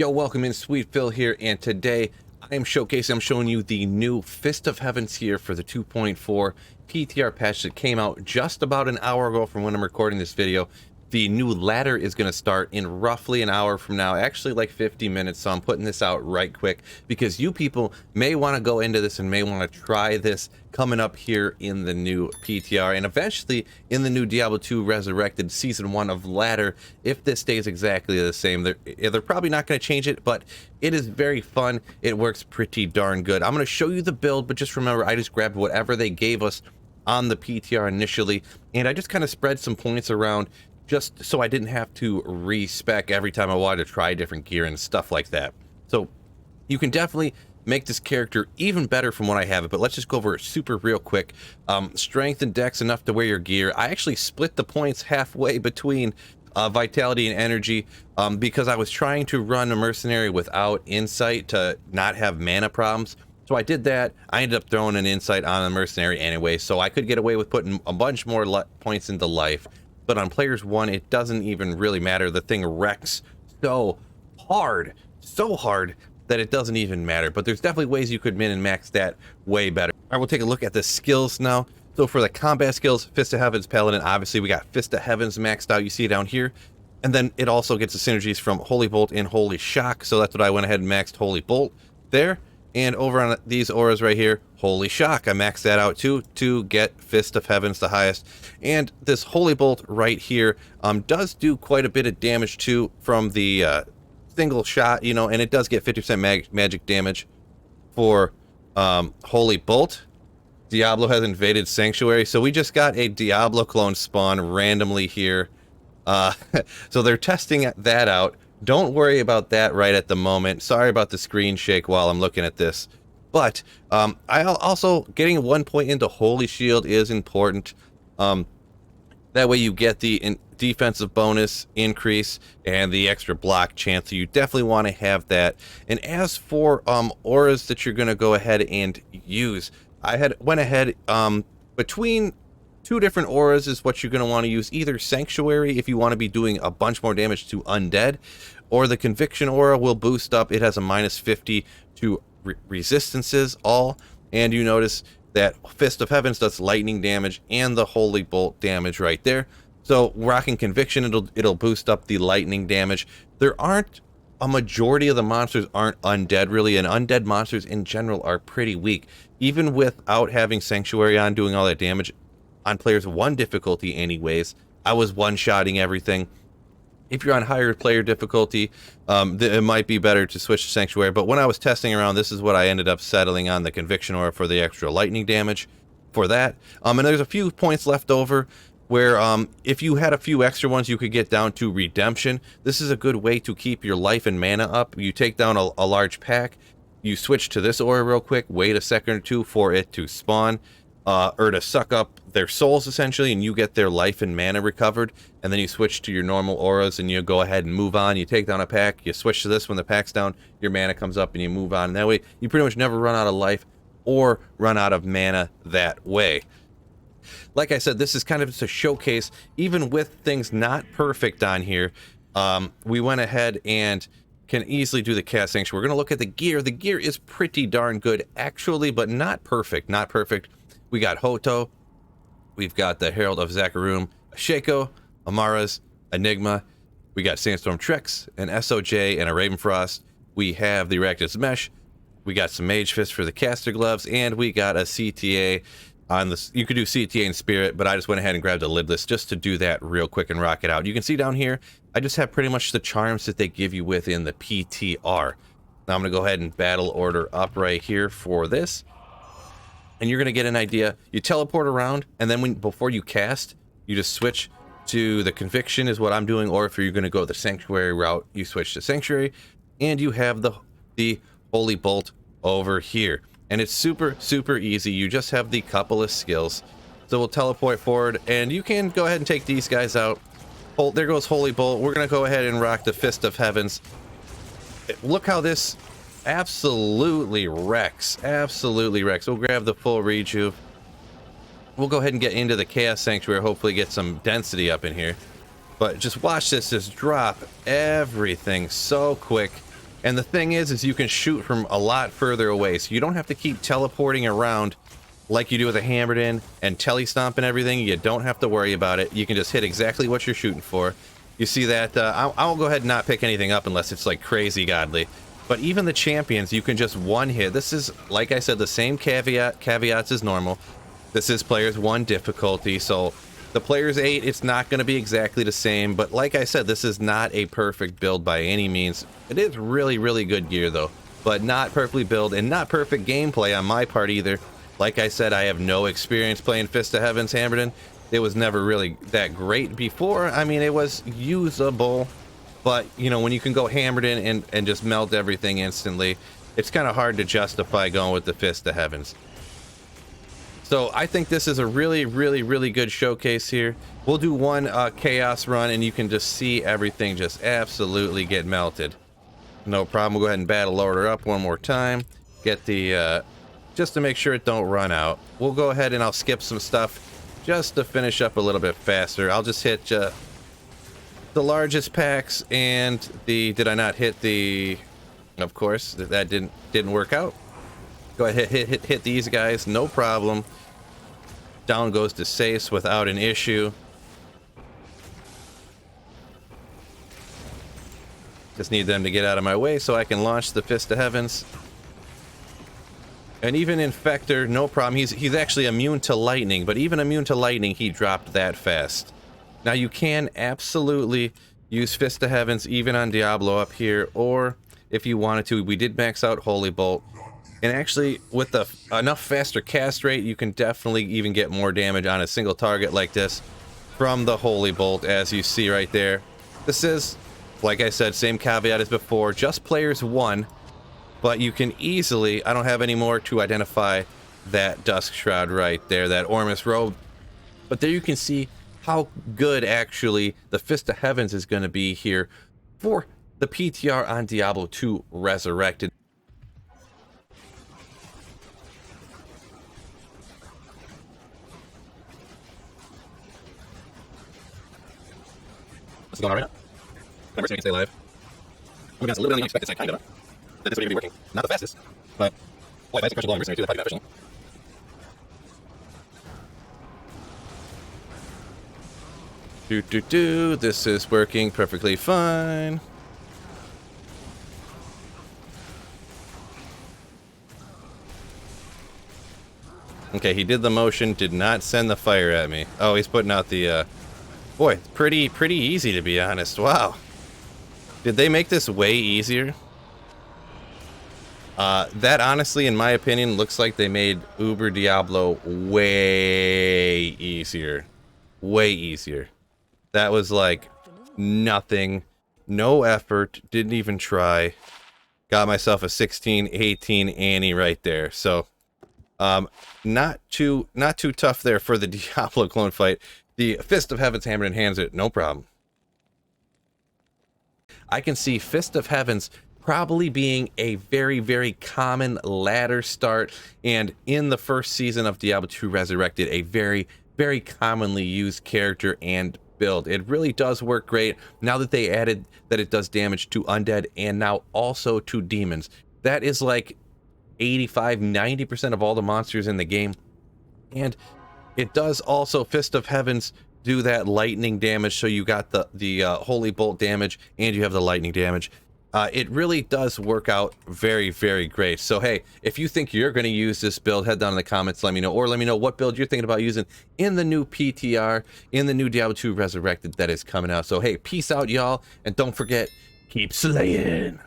Yo, welcome in, Sweet Phil here, and today I'm showing you the new Fist of Heavens here for the 2.4 PTR patch that came out just about an hour ago from when I'm recording this video. The new ladder is going to start in roughly an hour from now, actually like 50 minutes, so I'm putting this out right quick because you people may want to go into this and may want to try this coming up here in the new PTR and eventually in the new Diablo 2 Resurrected Season 1 of Ladder. If this stays exactly the same, they're probably not going to change it, but it is very fun. It works pretty darn good. I'm going to show you the build, but just remember, I just grabbed whatever they gave us on the PTR initially, and I just kind of spread some points around just so I didn't have to respec every time I wanted to try different gear and stuff like that. So you can definitely make this character even better from what I have it, but let's just go over it super real quick. Strength and dex enough to wear your gear. I actually split the points halfway between vitality and energy because I was trying to run a mercenary without insight to not have mana problems. So I did that. I ended up throwing an insight on a mercenary anyway, so I could get away with putting a bunch more points into life. But on players 1, it doesn't even really matter. The thing wrecks so hard that it doesn't even matter. But there's definitely ways you could min and max that way better. All right, we'll take a look at the skills now. So for the combat skills, Fist of Heavens, Paladin, obviously we got Fist of Heavens maxed out. You see it down here. And then it also gets the synergies from Holy Bolt and Holy Shock. So that's what I went ahead and maxed Holy Bolt there. And over on these auras right here, Holy Shock, I maxed that out too to get Fist of Heavens the highest. And this Holy Bolt right here does do quite a bit of damage too from the single shot, you know, and it does get 50% magic damage for Holy Bolt. Diablo has invaded Sanctuary, so we just got a Diablo clone spawn randomly here. So they're testing that out. Don't worry about that right at the moment. Sorry about the screen shake while I'm looking at this. But I also, getting 1 point into Holy Shield is important. That way you get the defensive bonus increase and the extra block chance. So you definitely want to have that. And as for auras that you're going to go ahead and use, I went ahead between two different auras is what you're going to want to use. Either Sanctuary if you want to be doing a bunch more damage to undead, or the Conviction aura will boost up. It has a -50 to resistances all, and you notice that Fist of Heavens does lightning damage and the Holy Bolt damage right there. So rocking Conviction, it'll boost up the lightning damage. There aren't a majority of the monsters aren't undead really, and undead monsters in general are pretty weak. Even without having Sanctuary on doing all that damage, on players 1 difficulty anyways, I was one-shotting everything. If you're on higher player difficulty, it might be better to switch to Sanctuary, but when I was testing around, this is what I ended up settling on, the Conviction aura for the extra lightning damage for that. And there's a few points left over where if you had a few extra ones, you could get down to Redemption. This is a good way to keep your life and mana up. You take down a large pack, you switch to this aura real quick, wait a second or two for it to spawn, or to suck up their souls essentially, and you get their life and mana recovered, and then you switch to your normal auras and you go ahead and move on. You take down a pack, you switch to this when the pack's down, your mana comes up and you move on, and that way you pretty much never run out of life or run out of mana that way. Like I said, this is kind of just a showcase. Even with things not perfect on here, we went ahead and can easily do the cast Sanctuary. We're going to look at the gear. The gear is pretty darn good actually, but not perfect. Not perfect. We got Hoto, we've got the Herald of Zakarum, Shaco, Amara's, Enigma, we got Sandstorm Trex, an SOJ, and a Ravenfrost. We have the Arachnid's Mesh, we got some Mage Fist for the caster gloves, and we got a CTA on this. You could do CTA in Spirit, but I just went ahead and grabbed a lidless just to do that real quick and rock it out. You can see down here, I just have pretty much the charms that they give you within the PTR. Now I'm going to go ahead and battle order up right here for this. And you're going to get an idea. You teleport around, and then before you cast, you just switch to the Conviction is what I'm doing, or if you're going to go the Sanctuary route, you switch to Sanctuary, and you have the Holy Bolt over here. And it's super, super easy. You just have the couple of skills. So we'll teleport forward, and you can go ahead and take these guys out. There goes Holy Bolt. We're going to go ahead and rock the Fist of Heavens. Look how this absolutely wrecks. Absolutely wrecks. We'll grab the full rejuve. We'll go ahead and get into the Chaos Sanctuary, hopefully get some density up in here. But just watch this just drop everything so quick. And the thing is you can shoot from a lot further away, so you don't have to keep teleporting around like you do with a hammered in and telestomp and everything. You don't have to worry about it. You can just hit exactly what you're shooting for. You see that? I'll go ahead and not pick anything up unless it's like crazy godly. But even the champions, you can just one hit. This is, like I said, the same caveats as normal. This is players 1 difficulty, so the players 8, it's not going to be exactly the same. But like I said, this is not a perfect build by any means. It is really, really good gear though, but not perfectly built and not perfect gameplay on my part either. Like I said, I have no experience playing Fist of Heaven's Hammerden. It was never really that great before. I mean, it was usable, but you know, when you can go hammered in and just melt everything instantly, it's kind of hard to justify going with the Fist of Heavens. So I think this is a really, really, really good showcase here. We'll do one chaos run and you can just see everything just absolutely get melted. No problem. We'll go ahead and battle order up one more time. Get the, just to make sure it don't run out. We'll go ahead and I'll skip some stuff just to finish up a little bit faster. I'll just hit the largest packs and the, did I not hit the, of course, that didn't work out. Go ahead, hit these guys, no problem. Down goes to Sace without an issue. Just need them to get out of my way so I can launch the Fist of Heavens. And even Infector, no problem. He's actually immune to lightning, but even immune to lightning, he dropped that fast. Now you can absolutely use Fist of Heavens even on Diablo up here, or if you wanted to, we did max out Holy Bolt. And actually, with the enough faster cast rate, you can definitely even get more damage on a single target like this from the Holy Bolt, as you see right there. This is, like I said, same caveat as before, just players 1, but you can easily, I don't have any more to identify that Dusk Shroud right there, that Ormus robe, but there you can see how good actually the Fist of Heavens is going to be here for the PTR on Diablo 2 Resurrected. What's going on right now? Remember, so you can stay alive. I'm against a little bit on the unexpected side, kind of. That this video will be working. Not the fastest, but why basic pressure longer, so you do that probably efficiently. This is working perfectly fine. Okay, he did the motion, did not send the fire at me. Oh, he's putting out the, boy, pretty easy to be honest. Wow. Did they make this way easier? That honestly, in my opinion, looks like they made Uber Diablo way easier. Way easier. That was like nothing. No effort. Didn't even try. Got myself a 16-18 Annie right there. So, not too tough there for the Diablo clone fight. The Fist of Heaven's hammered and hands it, no problem. I can see Fist of Heavens probably being a very common ladder start, and in the first season of Diablo 2 Resurrected, a very commonly used character and build. It really does work great now that they added that it does damage to undead and now also to demons. That is like 85-90% of all the monsters in the game, and it does also Fist of Heavens do that lightning damage, so you got the Holy Bolt damage and you have the lightning damage. It really does work out very great. So hey, if you think you're going to use this build, head down in the comments, let me know, or let me know what build you're thinking about using in the new PTR, in the new Diablo 2 Resurrected that is coming out. So hey, peace out y'all, and don't forget, keep slaying.